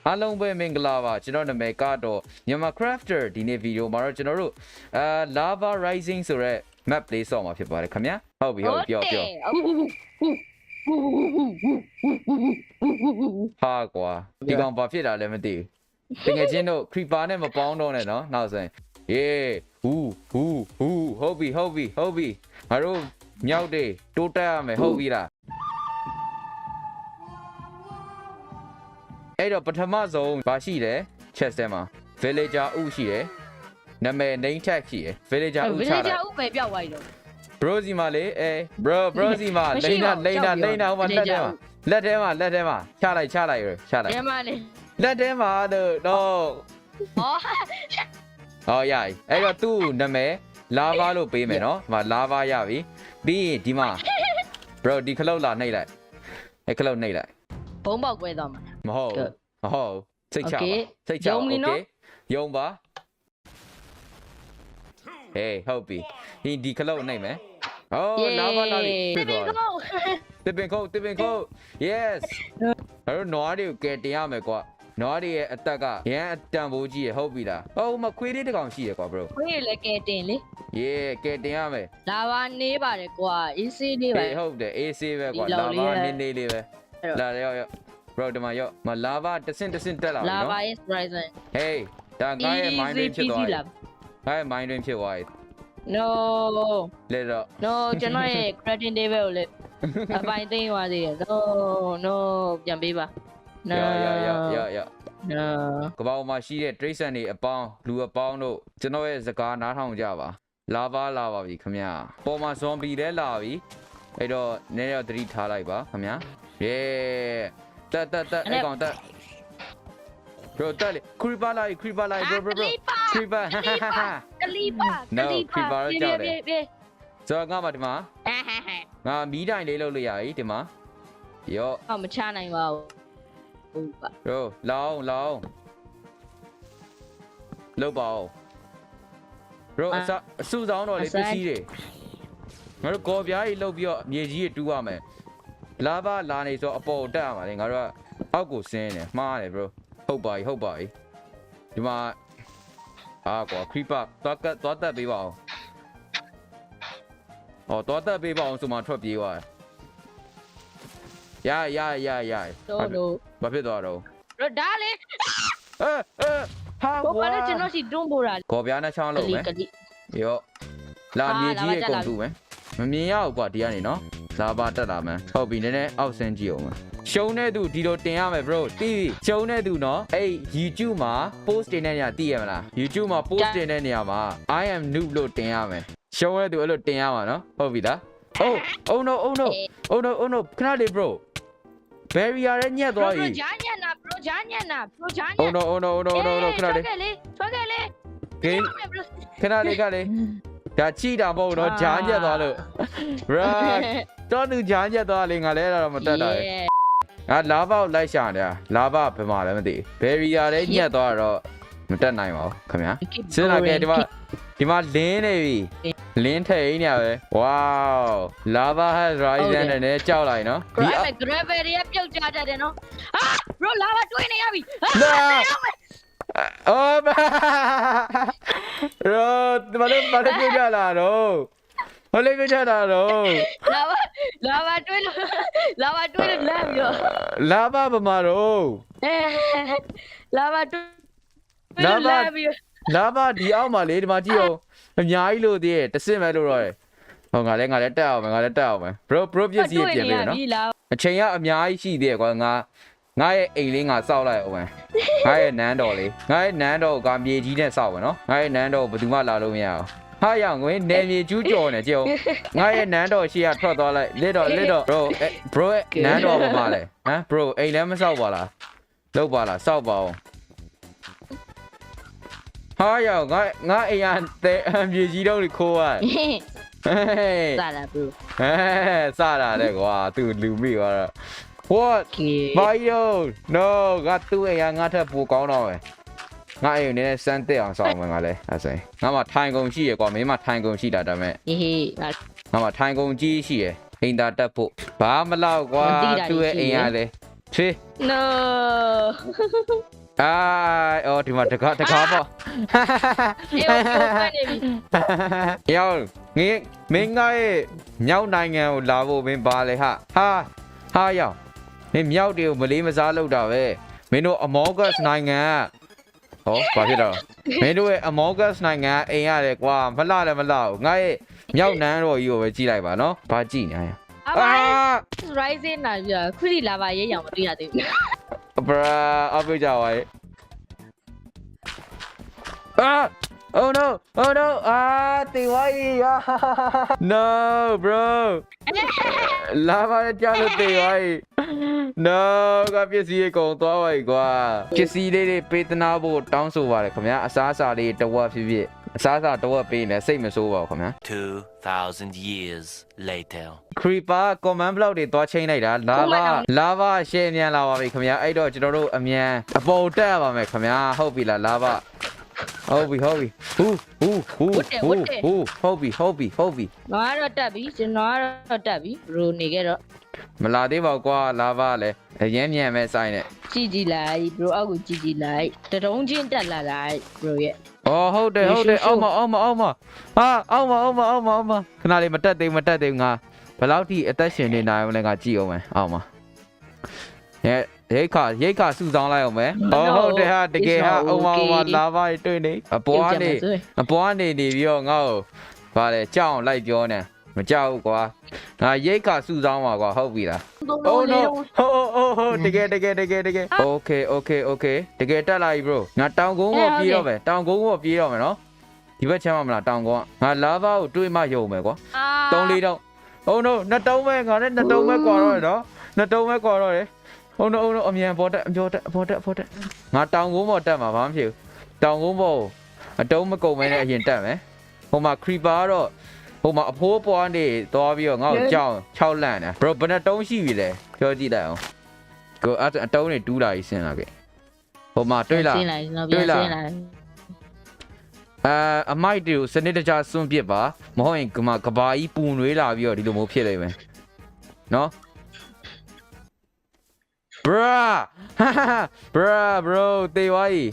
အားလုံးပဲမင်္ဂလာပါကျွန်တော်နာမည်ကတော့မြန်မာ crafter ဒီနေ့ဗီဒီယိုမှာတော့ကျွန်တော်တို့lava rising ဆိုတဲ့ map လေးဆော့မှာဖြစ်ပါတယ်ခင်ဗျာဟုတ်ပြီပြောဟာကွာဒီကောင်ဘာဖြစ်တာလဲမသိဘူးတကယ်ချင်းတို့ creeper နဲ့မပေါင်းတော့နဲ့နော်နောက်ဆိုရင်ဟူဟုတ်ပြီငါတို့မြောက်တွေတိုးတက်ရမယ်ဟုတ်ပြီလားအဲ့တော့ပထမဆုံးဘာရှိလဲ chest ထဲမှာ villager ဥရှိတယ်နာမည် name tag ရှိတယ် villager ဥချတာ villager ဥပဲပြောက်သွားပြီတော့ bro စီမလေးbro စီမလိမ့်နာဟိုမှာလက်ထဲမှာချလိုက်ထဲမှာလေလက်ထဲမှာတော့ဟောရပြီအဲ့တော့သူ့နာမည် lava လို့ပေးမယ်နော်ဒီမှာ lava ရပြီပြီးရင်ဒီမှာ bro ဒီခလုတ်လာနှိပ်လိုက်အဲ့ခလုတ်နှိပ်လိုက်ဘုံပေါက်ကွဲသွားမှာမဟုတ်စိတ်ချโอเคယုံပါဟုတ်ပြီဒီခလုတ်နှိပ်မယ်lava လာပြီဖြစ်သွားတယ်တစ်ပင်ခုတ် yes အဲ့တော့နွားတွေကိုကယ်တင်ရမယ်ကွာနွားတွေရဲ့အသက်ကရန်အတန်ဖိုးကြီးရဟုတ်ပြီလားမခွေးလေးတစ်ကောင်ရှိရကွာ bro ခွေးလည်းကဲတင်လေကယ်တင်ရမယ်လာပါနေပါတယ်ကွာ AC လေးပါဟုတ်တယ် AC ပဲကွာလာပါနေလေးပဲလာရောက် bro ဒီမှာရောက်မလာပါတစင်တက်လာပြီနော် lava is rising ဒါငါရဲ့ mind drain ဖြစ်သွားပြီငါရဲ့ mind drain ဖြစ်သွားပြီ no လေတော့ no ကျွန်တော်ရဲ့ crafting table ကိုလေအပိုင်သိမ်းသွားသေးတယ် no ပြန်ပေးပါ no ကပောင်မှာရှိတဲ့ trace တွေအပေါင်းလူအပေါင်းတို့ကျွန်တော်ရဲ့စကားနားထောင်ကြပါလာပါပြီခင်ဗျာပေါ်မှာ zombie လဲလာပြီအဲ့တော့နည်းတော့သတိထားလိုက်ပါခင်ဗျာတက်အဲ့ကောင်တက် bro တက်လေ creeper လိုက် bro creeper ကလီပါ creeper ကြောက်တယ်ဆိုတော့ငါမှဒီမှာငါမီးတိုင်လေးလုပ်လို့ရပြီဒီမှာမချနိုင်ပါဘူးဟုတ်ပါ bro လောင်းလုပ်ပါဦး bro အဆူဆောင်တော့လေပစ္စည်းတွေငါတို့ကော်ပြားကြီးလုပ်ပြီးတော့မြေကြီးတွေတူးရမယ်လာပါလာနေဆိုအပေါ်တက်ရမှာလေငါတို့ကအောက်ကိုဆင်းနေမှားတယ် bro ဟုတ်ပါပြီဒီမှာကွာ creeper သွားတက်ပေးပါအောင်သွားတက်ပေးပါအောင်ဆိုမှထွက်ပြေးသွားရတော့ဘာဖြစ်သွားတော့ဒါလေဟာဘာလဲကျွန်တော်စီတွန်းပို့တာကော်ပြားနဲ့ချောင်းလုံးမယ်လာမြေကြီးရဲ့ကုန်တူမယ်မမြင်ရဘူးကွာဒီကနေနော်လာပါတက်လာမယ်ဟုတ်ပြီနည်းနည်းအောက်ဆင်းကြည့်အောင်မယ်ရှုံးတဲ့သူဒီလိုတင်ရမယ် bro တီးရှုံးတဲ့သူနော်အဲ့ YouTube မှာ post တင်တဲ့နေရာသိရမလား YouTube မှာ post တင်တဲ့နေရာမှာ I am noob လို့တင်ရမယ်ရှုံးတဲ့သူအဲ့လိုတင်ရမှာနော်ဟုတ်ပြီလားoh no ခဏလေး bro barrier ရဲ့ညက်သွားပြီ ဂျာညက်နာ oh no ခဏလေးထွက်ခဲ့လေ ခဏလေးဒါချိတာမဟုတ်တော့ဂျာညက်သွားလို့ bro တော့သူဂျာညက်သွားလေငါလည်းအဲ့ဒါတော့မတက်တာလာဘကိုလိုက်ရှာနေတာလာဘဘယ်မှာလဲမသိ barrier လည်းညက်သွားတော့မတက်နိုင်ပါဘူးခင်ဗျာစဉ်းစားကြဒီမှာလင်းနေပြီလင်းထိန်နေရပဲ wow lava has risen နဲ့ကြောက်လိုက်နော်ဒီ gravity ကပြုတ်ကျတတ်တယ်နော်bro lava တွင်းနေရပြီဘာလို့ပြုတ်ကြလာတော့ဘာလို့ပြုတ်ကြလာတော့ lava တွင်းလမ်းပြီးတော့ lava ဘာမှာတော့ lava တွင်းပြီး lava ဒီအောက်မှာလေဒီမှာကြည့်အောင်အများကြီးလို့သေးတယ်တစ်စင်ပဲလို့တော့ဟောငါလည်းတက်အောင်မယ် bro ပြည့်စည်ပြင်ပေးနော်အချိန်ကအများကြီးရှိသေးတယ်ကွာငါရဲ့အိမ်လေးငါစောက်လိုက်အောင်မယ်ငါရဲ့နန်းတော်လေးငါရဲ့နန်းတော်ကမြေကြီးနဲ့စောက်မယ်နော်ငါရဲ့နန်းတော်ဘယ်သူမှလာလို့မရအောင်ဟာရငွေနယ်မြေကျူးကျော်နေကြည့်အောင်ငါရဲ့နန်းတော်ရှေ့ကထွက်သွားလိုက်လစ်တော့ bro နန်းတော်ဘာမှလဲဟမ် bro အိမ်လည်းမစောက်ပါလားလောက်ပါလားစောက်ပါအောင်ဟာရငါအိမ်ကမြေကြီးတော့ခိုးရစားလာဘူးစတာတဲ့ကွာသူလူမိသွားတော့ what bio no ငါသူ့အိမ်ကငါထပ်ပိုကောင်းတော့မယ်ငါအိမ်နည်းနည်းစမ်းတက်အောင်စောင့်မယ်ငါလဲအဲ့ဆိုငါမှထိုင်ကုန်ရှိရကွာမင်းမထိုင်ကုန်ရှိတာဒါမဲ့ငါမှထိုင်ကုန်ကြီးရှိရအိမ်သာတက်ဖို့ဘာမလောက်ကွာသူ့ရဲ့အိမ်ကလေ ချေ no အော်ဒီမှာတကားပေါ့ အေးဟုတ်နေပြီ ရောက်ငင်းမင်းငါရဲ့မြောက်နိုင်ငံကိုလာဖို့မင်းပါလေဟာရောက်မင်းမြောက်တွေကိုမလေးမစားလုပ်တာပဲမင်းတို့အမောဂတ်နိုင်ငံဟောဘာဖြစ်တော့မင်းတို့ရဲ့အမောဂတ်နိုင်ငံအိမ်ရတယ်ကွာမလှလည်းမလှဘူးငါရဲ့မြောက်နန်းတော်ကြီးကိုပဲကြည့်လိုက်ပါနော်ဘာကြည့်နေရ အဘ rising လာပြီခုထိလာပါရဲရောင်မတွေ့ရသေးဘူး ဘရာအပိကြပါရဲ့Oh no တေဝိုင်း No bro လာပါကြောက်လို့တေဝိုင်း No ကပစ္စည်းကုန်သွားပါ E ကွာပစ္စည်းလေးတွေပေးသနာဖို့တောင်းဆိုပါတယ်ခင်ဗျာအစားအစာလေးတဝက်ဖြစ်ဖြစ်အစားအစာတဝက်ပေးနေစိတ်မဆိုးပါဘူးခင်ဗျာ 2,000 years later Creeper command block တွေသွားချိန်လိုက်တာလာဗရှယ်မြန်လာပါပြီခင်ဗျာအဲ့တော့ကျွန်တော်တို့အမြန်အပေါ်တက်ရပါမယ်ခင်ဗျာဟုတ်ပြီလားလာဗဟုတ်ပြီဟူဟုတ်ပြီ ငါတော့တက်ပြီကျွန်တော်ကတော့တက်ပြီဘရိုနေခဲ့တော့ မလာသေးပါဘူးကွာလာဗလည်းအရင်မြန်မဲ့ဆိုင်နဲ့ ကြည့်လိုက်ဘရိုအောက်ကိုကြည့်လိုက်တတုံးချင်းတက်လာလိုက်ဘရိုရဲ့ အော်ဟုတ်တယ်အောက်မခဏလေးမတက်သေးငါဘယ်လောက်ထိအသက်ရှင်နေနိုင်မလဲငါကြည့်အောင်မယ်အောက်မှာရိတ်ခါစုဆောင်လိုက်အောင်မယ်ဟုတ်တယ်ဟာတကယ်ဟာအုံမလာဗတွေ့နေအပေါ်ကနေနေပြီးတော့ငါ့ကိုဗါလေကြောက်အောင်လိုက်ပြောနေမကြောက်ဘူးကွာငါရိတ်ခါစုဆောင်ပါကွာဟုတ်ပြီလား Oh no ဟုတ်တကယ် Okay တကယ်တက်လာပြီ bro ငါတောင်ကုန်းကိုပြေးတော့မယ်နော်ဒီဘက်ချမ်းမလားတောင်ကုန်းကငါလာဗကိုတွေးမှယုံမယ်ကွာ3-4တောင် Oh no နှစ်တုံးပဲငါနဲ့နှစ်တုံးပဲကွာတော့နော်နှစ်တုံးပဲကွာတော့တယ် Oh no အမြန်ပေါ်တက်ငါတောင်ကုန်းပေါ်တက်မှာဘာမှမဖြစ်ဘူးတောင်ကုန်းပေါ်အတုံးမကုန်မဲနဲ့အရင်တက်မယ်ဟိုမှာ creeper တော့ဟိုမှာအဖိုးပွားနေသွားပြီးတော့ငါ့ကိုကြောက်6လန့်တယ် bro ဘယ်နှတုံးရှိပြီလဲပြောကြည့်လိုက်အောင်ကိုအတုံးတွေတူးလာပြီးဆင်းလာခဲ့ဟိုမှာတွေ့လားအမိုက်တွေကိုစနစ်တကျစွန့်ပစ်ပါမဟုတ်ရင်ကဘာကြီးပူနွေးလာပြီးတော့ဒီလိုမျိုးဖြစ်နေမယ်နော် bro တေးဝိုင်း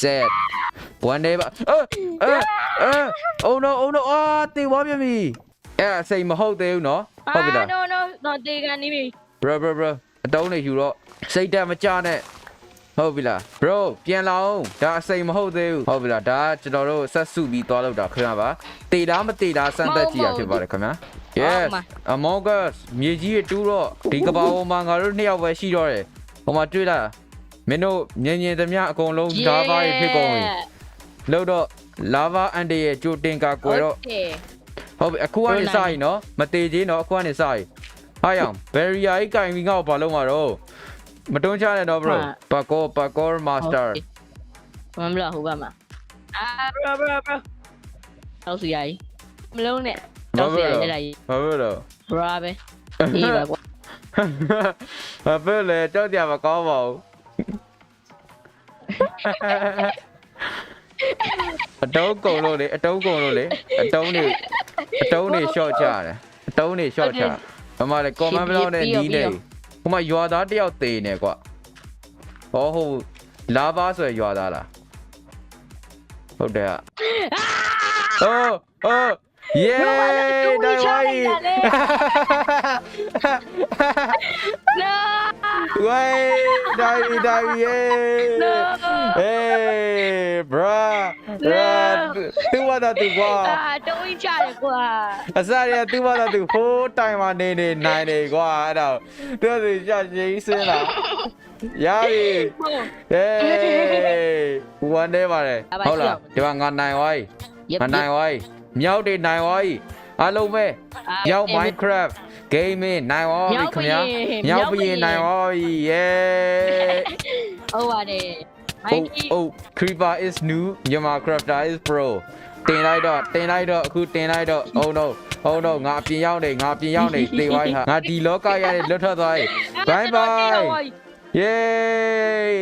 set one day oh no တေးဝါပြမီအဲ့အစိမ်မဟုတ်သေးဘူးနော်ဟုတ်ပြီလား no တေးကန်နေပြီ bro အတုံးနေယူတော့စိတ်တက်မကြနဲ့ဟုတ်ပြီလား bro ပြန်လာအောင်ဒါအစိမ်မဟုတ်သေးဘူးဟုတ်ပြီလားဒါကျွန်တော်တို့ဆက်စုပြီးသွားလောက်တာခင်ဗျာပါတေးတာမတေးတာစမ်းသက်ကြည့်ရဖြစ်ပါတယ်ခင်ဗျာ yes among us မြေကြီးတွေတူးတော့ဒီကဘာပေါ်မှာငါတို့2ယောက်ပဲရှိတော့တယ်ဟိုမှာတွေ့လားမင်းတို့ညင်သမျှအကုန်လုံးဓာပါဖြစ်ကုန်ပြီလို့တော့ lava အန်တရဲ့ကြိုတင်ကာကွယ်တော့ဟုတ်ပြီအခုကနေစရင်နော်မတေးချင်းနော်အခုကနေစရင်ဟာရောင် barrier ကြီးကင်ပြီးငါ့ကိုဘာလုပ်မှာတော့မတွန်းချနဲ့တော့ bro parkour master မမလားဟိုဘက်မှာbro တော့စီရိုင်းမလုံးနဲ့တော့စီရိုင်းအဲ့ဒါကြီး ဘာလို့လဲ bro ပဲအေးပါကွာ ဘာဖြစ်လဲကြောက်ကြမကောင်းပါဘူးအတုံးကုန်လို့လေအတုံးတွေရှော့ချတယ်ဘာမှလဲ comment block နဲ့နီးနေဟိုမှာရွာသားတယောက်သေနေကွာဟောဟိုလာဗာဆိုရွာသားလားဟုတ်တယ်ယေဒိုင်ဝိုင်း no ဝိုင်းဒိုင်ယေ no hey bra သူဝါတာသူကွာတုံးချတယ်ကွာအစားရသူဝါတာသူဟိုးတိုင်မှာနေနိုင်နေကွာအဲ့တော့သူကရချင်းစင်းလာရပြီဟေးဝန်နေပါတယ်ဟုတ်လားဒီမှာငါနိုင်ဝိုင်းမြောက်တွေနိုင်ဝိုင်းအားလုံးပဲမြောက် Minecraft gaming နိုင်ဝိုင်းခင်ဗျာမြောက်ပြီးနိုင်ဝိုင်း yeah ဟုတ်ပါတယ် Creeper is new Minecrafter is pro တင်လိုက်တော့အခုတင်လိုက်တော့ oh no ငါပြင်ရောက်နေသေဝိုင်းဟာငါဒီလောကရတဲ့လွတ်ထွက်သွားပြီ bye bye yay